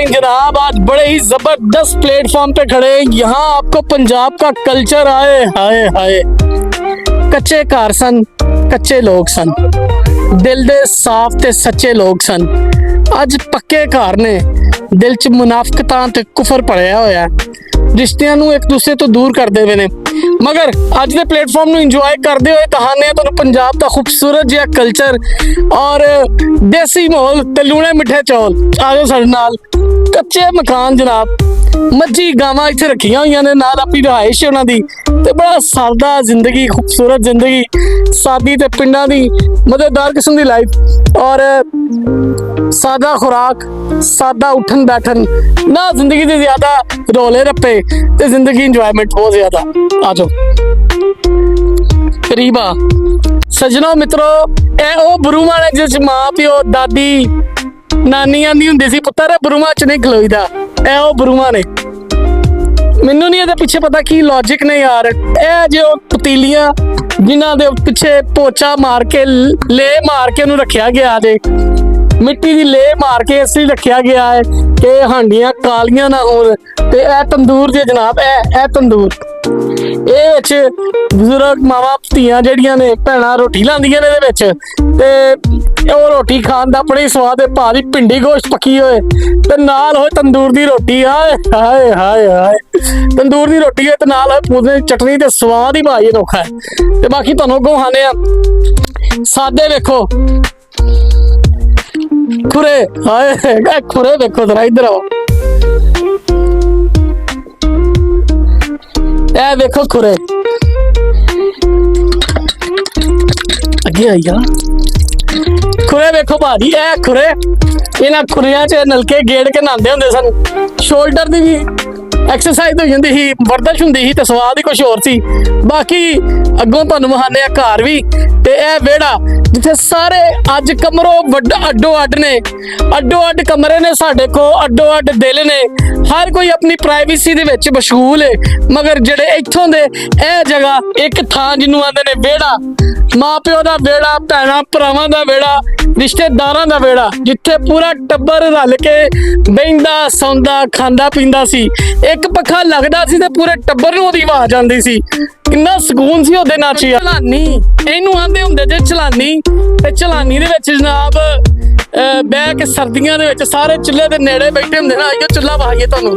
Morning जनाब। आज बड़े ही जबरदस्त प्लेटफॉर्म पे खड़े हैं। यहाँ आपको पंजाब का कल्चर आए हाय हाय। कच्चे घर सन, कच्चे लोग सन, दिल दे साफ ते सच्चे लोग सन। ਅੱਜ ਪੱਕੇ ਘਰ ਨੇ, ਦਿਲ 'ਚ ਮੁਨਾਫਕਤਾਂ ਤੇ ਕੁਫਰ ਭਰਿਆ ਹੋਇਆ। ਰਿਸ਼ਤਿਆਂ ਨੂੰ ਇੱਕ ਦੂਸਰੇ ਤੋਂ ਦੂਰ ਕਰਦੇ ਪਏ ਨੇ। ਮਗਰ ਅੱਜ ਦੇ ਪਲੇਟਫਾਰਮ ਨੂੰ ਇੰਜੋਏ ਕਰਦੇ ਹੋਏ ਦਿਖਾਉਂਦੇ ਹਾਂ ਤੁਹਾਨੂੰ ਪੰਜਾਬ ਦਾ ਖੂਬਸੂਰਤ ਜਿਹਾ ਕਲਚਰ ਔਰ ਦੇਸੀ ਮਾਹੌਲ ਤੇ ਲੂਣੇ ਮਿੱਠੇ ਚੌਲ। ਆਜੋ ਸਾਡੇ ਨਾਲ। ਕੱਚੇ ਮਕਾਨ ਜਨਾਬ, ਮੱਝੀ ਗਾਵਾਂ ਇੱਥੇ ਰੱਖੀਆਂ ਹੋਈਆਂ ਨੇ, ਨਾਲ ਆਪਣੀ ਰਿਹਾਇਸ਼ ਉਹਨਾਂ ਦੀ, ਤੇ ਬੜਾ ਸਾਦਾ ਜ਼ਿੰਦਗੀ, ਖੂਬਸੂਰਤ ਜ਼ਿੰਦਗੀ, ਸਾਦੀ ਤੇ ਪਿੰਡਾਂ ਦੀ ਮਜ਼ੇਦਾਰ ਕਿਸਮ ਦੀ ਲਾਈਫ ਔਰ सादा खुराक, सादा उठन बैठन ना, जिंदगी से ज्यादा रोले रप्पे ते जिंदगी इंजॉयमेंट बहुत ज्यादा। आ जाओ करीब आ सजनों मित्रों। ए ओ बरूमा ने जिस मां प्यो दादी नानी आंदी हुंदी सी पुत्तर बरूमा च नहीं खलोईदा। ए ओ बरूमा ने, मैनू नहीं ਇਹਦੇ ਪਿੱਛੇ पता की लॉजिक ने यार। ਇਹ जो पतीलियां जिन्हां दे पिछे पोचा मार के ले मार के ਉਹਨੂੰ ਰੱਖਿਆ ਗਿਆ ਜੇ, मिट्टी की ले मार के इसलिए रखा गया है कि हांडियां कालियां ना हो। ते ए तंदूर जे जनाब, ए तंदूर ए बुजुर्ग मावा धीआं जेहड़ियां ने भैणां रोटी लांदियां ने इहदे विच, ते ओ रोटी खाण दा बड़ी स्वाद है। भारी भिंडी गोश्त पक्की होए ते नाल होए तंदूर दी रोटी। हाय हाय हाय हाय, तंदूर दी रोटी है ते नाल होए पुदीने दी चटनी ते स्वाद ही भाई अनोखा है। ते बाकी तुहानूं अगों खाने आ सादे। वेखो खुरे, हाय खुरे देखो जरा, इधर आओ। ए देखो खुरे, अगे आई जा। खुरे देखो भाजी, ए खुरे, इन्हां खुरियां च नलके गेड़ के नहांदे हुंदे सन। शोल्डर दी भी एक्सरसाइज हो जाती ही, वर्जिश हुंदी ही ते स्वाद ही कुछ होर सी। बाकी अगों तुहानूं वहाने आ घर भी ते ए वेड़ा जिथे सारे अज कमरों अड्डो अड्ड ने, अड्डो अड्ड कमरे ने साडे को, अड्डो अड्ड दिल ने, हर कोई अपनी प्राइवेसी दे विच मशगूल है। मगर जेड़े इत्थों दे ए जगह एक थां जिन्नू आंदे ने वेड़ा, मां प्यो दा वेड़ा, भैणां भरावां दा वेड़ा, रिश्तेदारां दा वेड़ा, जिथे पूरा टब्बर रल के बहिंदा सौंदा खांदा पींदा सी। एक पक्खा लगदा सी ते पूरे टब्बर नूं ओहदी आवाज़ आंदी सी। किन्ना सकून सी ओहदे नाच। चलानी इहनूं आंदे हुंदे जे चलानी। ते चलानी दे विच जनाब बह के सर्दियां दे विच सारे चुल्हे दे नेड़े बैठे हुंदे ना, आइयो चुल्हा बहाइए तुहानूं।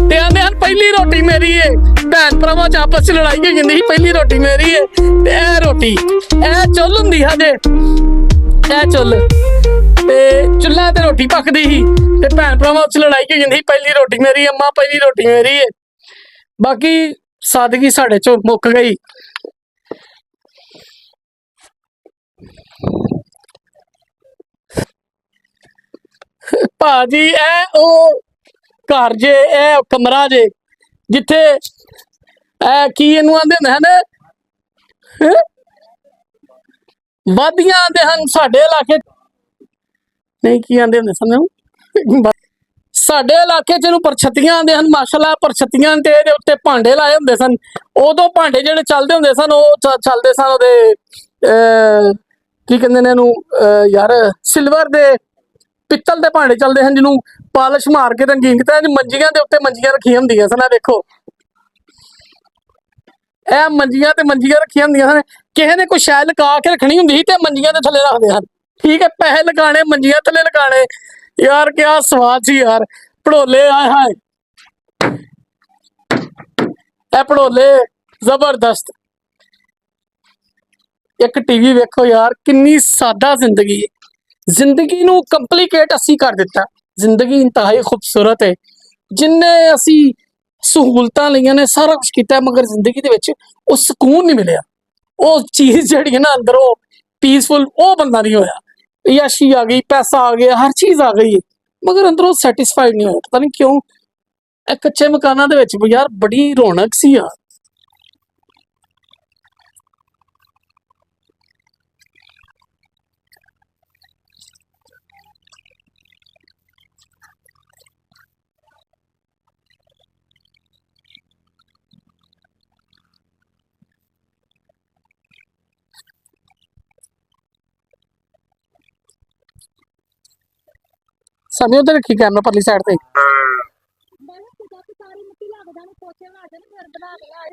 ते आंदे हन पहली रोटी मेरी है। भैन भरावां च आपस च लड़ाई हो जांदी ही, पहली रोटी मेरी है। ते ए रोटी ए चुੱਲ हुंदी हजे, ए चुੱਲ ते चुल्हा ते रोटी पकदी ही ते भैन भरावां च लड़ाई हो जांदी ही, पहली रोटी मेरी, अम्मा पहली रोटी मेरी है। बाकी सादगी साढ़े चो मुक गई। भाजी ए ओ घर जे, ए कमरा जे जिथे की इनू आंदे हुंदे हन, वादियां आंदे हन साडे इलाके, नहीं की आंदे हुंदे सन साडे इलाके च इनू परछत्तियां आंदे हन। माशाअल्लाह परछत्तियां ते इहदे उत्ते भांडे लाए हुंदे सन। उदों भांडे जेहड़े चलदे हुंदे सन ओ चलदे सन ओहदे की कहंदे ने इनू यार, सिल्वर दे पित्तल दे भांडे चलदे हन जिन्नू पालिश मार के रंगीन कीता। मंजियां दे उत्ते मंजियां रखियां हुंदियां सन। देखो ए मंजियां ते मंजियां रखियां हुंदियां सन। किसे ने कोई शै लगा के रखनी हुंदी ही ते मंजियां दे थल्ले रखदे हन। ठीक है, पैसे लगाने मंजियां थल्ले लगाने। यार क्या स्वाद सी यार। भड़ोले आए हाय, ए भड़ोले जबरदस्त। एक टीवी वेखो यार, किन्नी सादा जिंदगी है। जिंदगी नू कंप्लीकेट असी कर दिता। जिंदगी इंतहाई खूबसूरत है। जिन्ने असी सहूलतां लईयां ने, सारा कुछ कीता, मगर जिंदगी दे विच ओ सुकून नहीं मिलिया। ओ चीज़ जिहड़ी है ना अंदरों पीसफुल, ओ बंदा नहीं होया। याशी आ गई, पैसा आ गया, हर चीज़ आ गई है, मगर अंदरों सैटिस्फाइड नहीं होया। पता नहीं क्यों। ए कच्चे मकानां दे विच यार बड़ी रौनक सी यार। सामने उधर रखी कैमरा परली साइड पे। ਸਾਰੀ ਮਿੱਟੀ ਲੱਗ ਜਾਣੀ ਪੋਚੇ ਬਣਾ ਦੇਣੇ ਫਿਰ ਬਣਾ ਕੇ ਲਾ